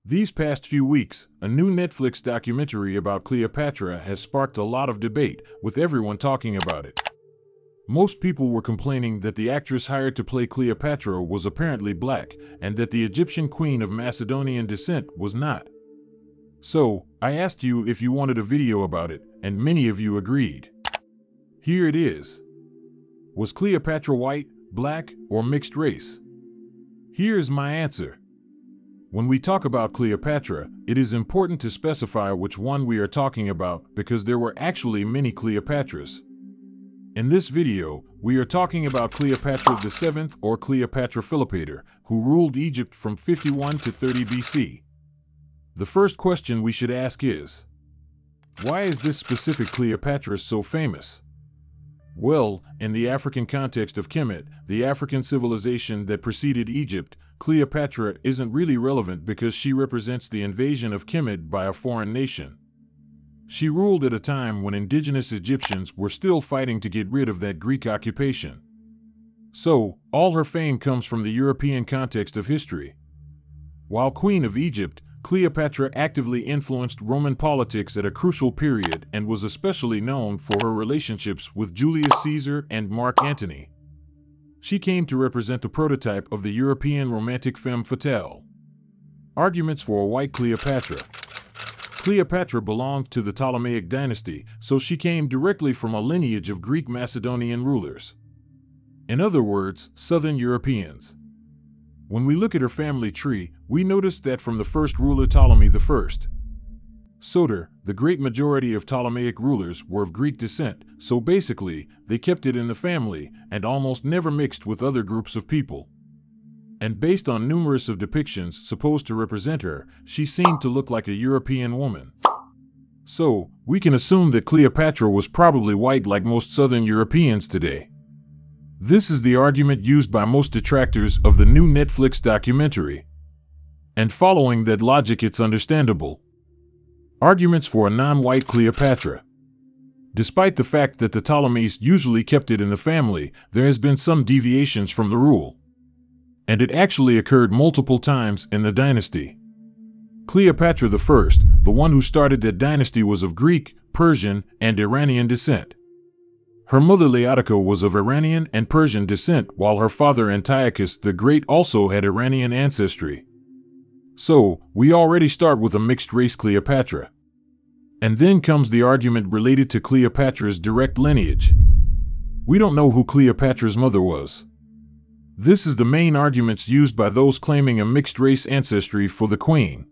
These past few weeks, a new Netflix documentary about Cleopatra has sparked a lot of debate, with everyone talking about it. Most people were complaining that the actress hired to play Cleopatra was apparently black, and that the Egyptian queen of Macedonian descent was not. So, I asked you if you wanted a video about it, and many of you agreed. Here it is. Was Cleopatra white, black, or mixed race? Here's my answer. When we talk about Cleopatra, it is important to specify which one we are talking about because there were actually many Cleopatras. In this video, we are talking about Cleopatra VII or Cleopatra Philopator, who ruled Egypt from 51 to 30 BC. The first question we should ask is, why is this specific Cleopatra so famous? Well, in the African context of Kemet, the African civilization that preceded Egypt, Cleopatra isn't really relevant because she represents the invasion of Kemet by a foreign nation. She ruled at a time when indigenous Egyptians were still fighting to get rid of that Greek occupation. So, all her fame comes from the European context of history. While Queen of Egypt, Cleopatra actively influenced Roman politics at a crucial period and was especially known for her relationships with Julius Caesar and Mark Antony. She came to represent the prototype of the European romantic femme fatale. Arguments for a white Cleopatra. Cleopatra belonged to the Ptolemaic dynasty, so she came directly from a lineage of Greek Macedonian rulers. In other words, Southern Europeans. When we look at her family tree, we notice that from the first ruler Ptolemy I Soter, the great majority of Ptolemaic rulers were of Greek descent, so basically, they kept it in the family and almost never mixed with other groups of people. And based on numerous of depictions supposed to represent her, she seemed to look like a European woman. So, we can assume that Cleopatra was probably white like most Southern Europeans today. This is the argument used by most detractors of the new Netflix documentary. And following that logic, it's understandable. Arguments for a non-white Cleopatra. Despite the fact that the Ptolemies usually kept it in the family, there has been some deviations from the rule. And it actually occurred multiple times in the dynasty. Cleopatra I, the one who started that dynasty, was of Greek, Persian, and Iranian descent. Her mother Laodicea was of Iranian and Persian descent, while her father Antiochus the Great also had Iranian ancestry. So, we already start with a mixed-race Cleopatra. And then comes the argument related to Cleopatra's direct lineage. We don't know who Cleopatra's mother was. This is the main arguments used by those claiming a mixed-race ancestry for the queen.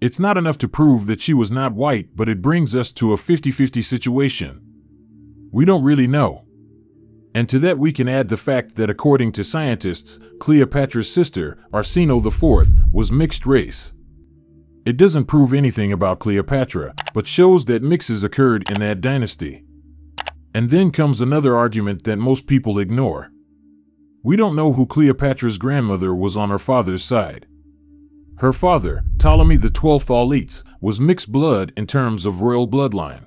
It's not enough to prove that she was not white, but it brings us to a 50-50 situation. We don't really know. And to that we can add the fact that according to scientists, Cleopatra's sister, Arsinoe IV, was mixed race. It doesn't prove anything about Cleopatra, but shows that mixes occurred in that dynasty. And then comes another argument that most people ignore. We don't know who Cleopatra's grandmother was on her father's side. Her father, Ptolemy XII Auletes, was mixed blood in terms of royal bloodline.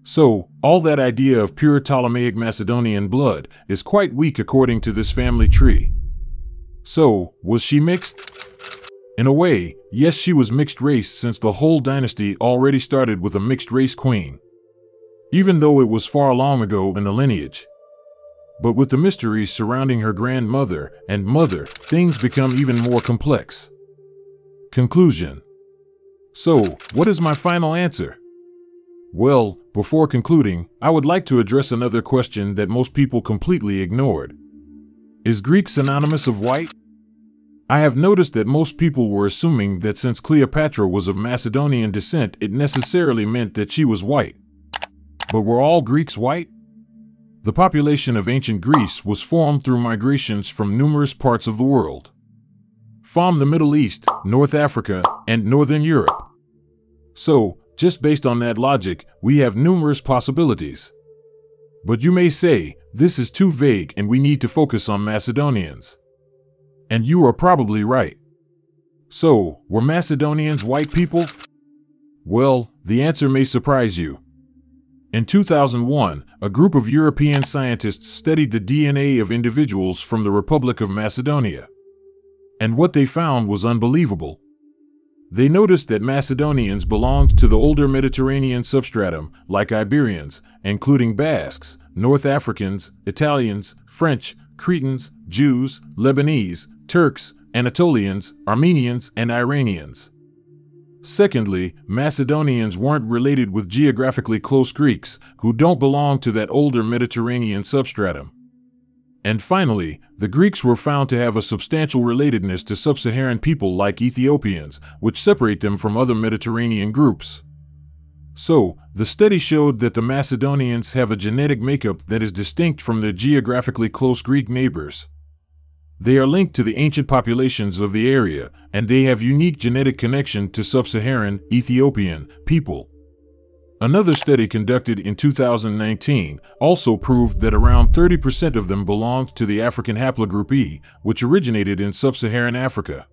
So, all that idea of pure Ptolemaic Macedonian blood is quite weak according to this family tree. So, was she mixed? In a way, yes, she was mixed race since the whole dynasty already started with a mixed race queen. Even though it was far long ago in the lineage. But with the mysteries surrounding her grandmother and mother, things become even more complex. Conclusion. So, what is my final answer? Well, before concluding, I would like to address another question that most people completely ignored. Is Greek synonymous of white? I have noticed that most people were assuming that since Cleopatra was of Macedonian descent, it necessarily meant that she was white. But were all Greeks white? The population of ancient Greece was formed through migrations from numerous parts of the world. From the Middle East, North Africa, and Northern Europe. So, just based on that logic, we have numerous possibilities. But you may say, this is too vague and we need to focus on Macedonians. And you are probably right. So, were Macedonians white people? Well, the answer may surprise you. In 2001, a group of European scientists studied the DNA of individuals from the Republic of Macedonia. And what they found was unbelievable. They noticed that Macedonians belonged to the older Mediterranean substratum, like Iberians, including Basques, North Africans, Italians, French, Cretans, Jews, Lebanese, Turks, Anatolians, Armenians, and Iranians. Secondly, Macedonians weren't related with geographically close Greeks, who don't belong to that older Mediterranean substratum. And finally, the Greeks were found to have a substantial relatedness to sub-Saharan people like Ethiopians, which separate them from other Mediterranean groups. So, the study showed that the Macedonians have a genetic makeup that is distinct from their geographically close Greek neighbors. They are linked to the ancient populations of the area, and they have unique genetic connection to sub-Saharan, Ethiopian people. Another study conducted in 2019 also proved that around 30% of them belonged to the African haplogroup E, which originated in sub-Saharan Africa.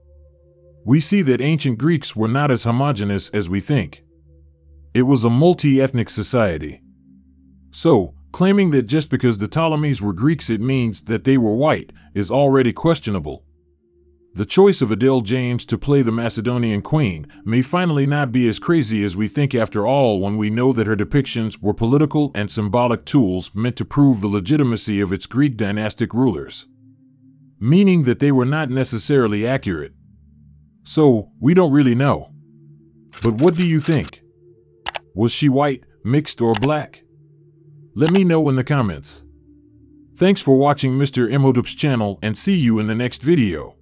We see that ancient Greeks were not as homogeneous as we think. It was a multi-ethnic society. So, claiming that just because the Ptolemies were Greeks it means that they were white is already questionable. The choice of Adele James to play the Macedonian queen may finally not be as crazy as we think after all when we know that her depictions were political and symbolic tools meant to prove the legitimacy of its Greek dynastic rulers. Meaning that they were not necessarily accurate. So, we don't really know. But what do you think? Was she white, mixed, or black? Let me know in the comments. Thanks for watching Mr. Imhotep's channel and see you in the next video.